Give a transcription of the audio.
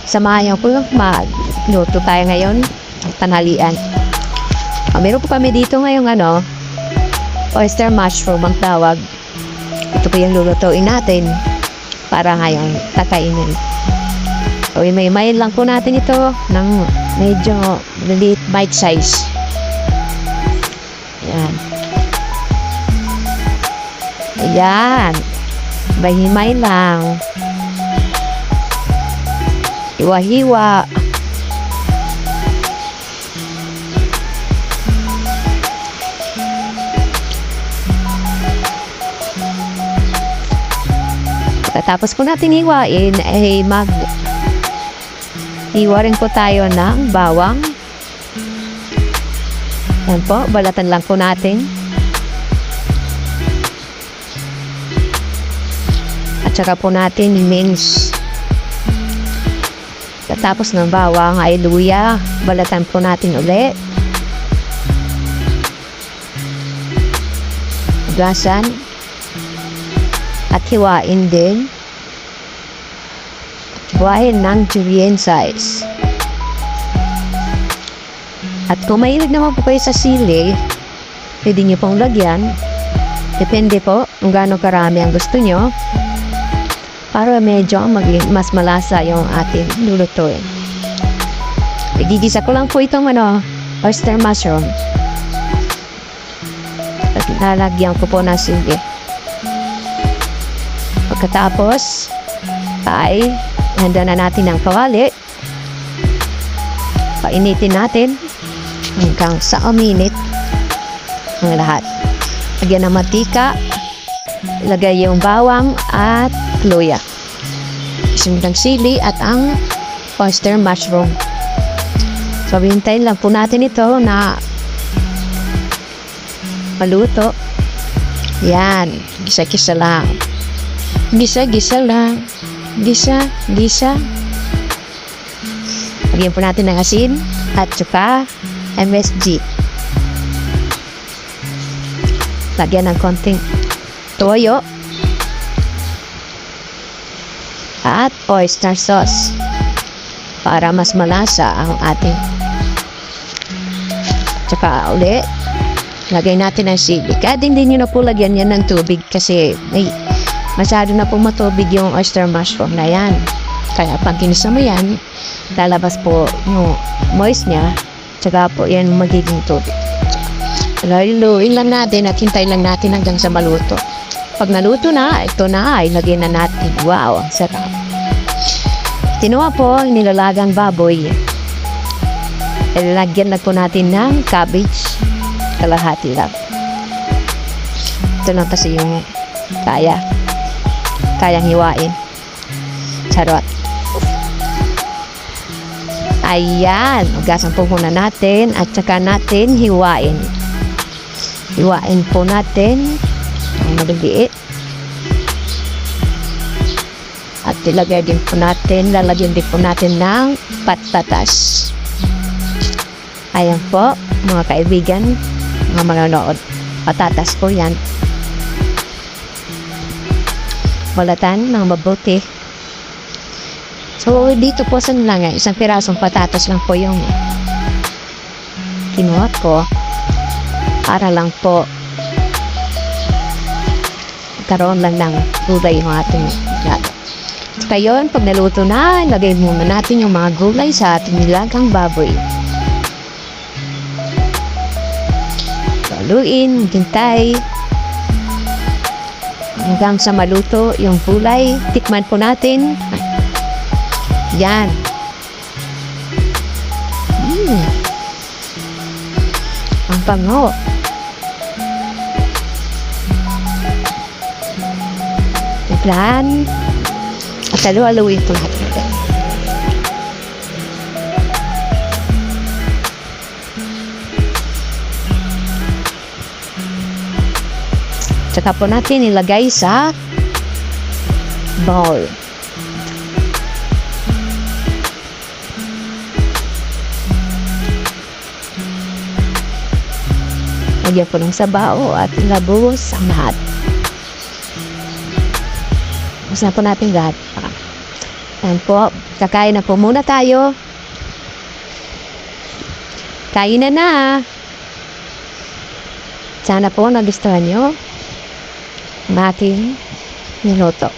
samahan ko magluto tayo ngayon tanghalian. Meron po kami dito ngayong oyster mushroom ang tawag. Ito po yung lulutuin natin para ngayon kakainin. So, may lang po natin ito ng medyo bite size. Ayan. Ayan. Bahimay lang. Hiwa-hiwa. Tapos po natin hiwain ay hiwa rin po tayo ng bawang. Yan po, balatan lang po natin. At saka po natin mince. Tapos ng bawang ay luya, balatan po natin ulit. Gasan. At hiwain din. Hiwain ng julienne size. At kung mahilig naman po kayo sa sili, pwede nyo pong lagyan. Depende po kung gaano karami ang gusto nyo. Para medyo mas malasa yung ating lulutuin. Igigisa ko lang po itong oyster mushroom. At lalagyan ko po ng sili. Pagkatapos ay handa na natin ang kawali. Painitin natin hanggang sa uminit ang lahat. Lagyan ng mantika, ilagay yung bawang at luya, isang sili at ang oyster mushroom. So hintayin lang po natin ito na maluto. Yan, gisa-gisa lang. Gisa-gisa lang. Gisa-gisa. Lagyan po natin ng asin at saka MSG. Lagyan ng konting toyo at oyster sauce para mas malasa ang ating. Tsaka ulit lagay natin ng sili. Kaya din nyo na po lagyan yan ng tubig kasi masyado na po matubig yung oyster mushroom na yan. Kaya pag kinisa mo yan, lalabas po yung moist niya. Tsaka po yan magiging tubig. Laluin lang natin at hintay lang natin hanggang sa maluto. Pag naluto na, ito na ay lagyan na natin. Wow, ang sarap. Tinuha po ang nilalagang baboy. Lagyan na po natin ng cabbage. Kalahati lang. Ito lang kasi yung kayang hiwain. Charot. Ayan. Ugasan po muna natin at saka natin hiwain. Hiwain po natin ang maliliit. At lalagyan din po natin ng patatas. Ayan po, mga kaibigan, mga manonood. Patatas po yan. Balatan ng mabuti. So, dito po isang pirasong patatas lang po yung kinuha ko. Para lang po karoon lang ng gulay yung ating nilaga. Saka yun, pag naluto na, lagay muna natin yung mga gulay sa ating nilagang baboy. Haluin, hintay hanggang sa maluto yung gulay. Tikman po natin. Yan. Ang bango. Tignan. At halu-haluin po natin. Tsaka po natin ilagay sa bowl. Lagyan po ng sabaw at ilabos ang lahat. Tapos na po natin lahat. Yan po, kakain na po muna tayo. Kain na. Sana po nagustuhan nyo ang aking niluto.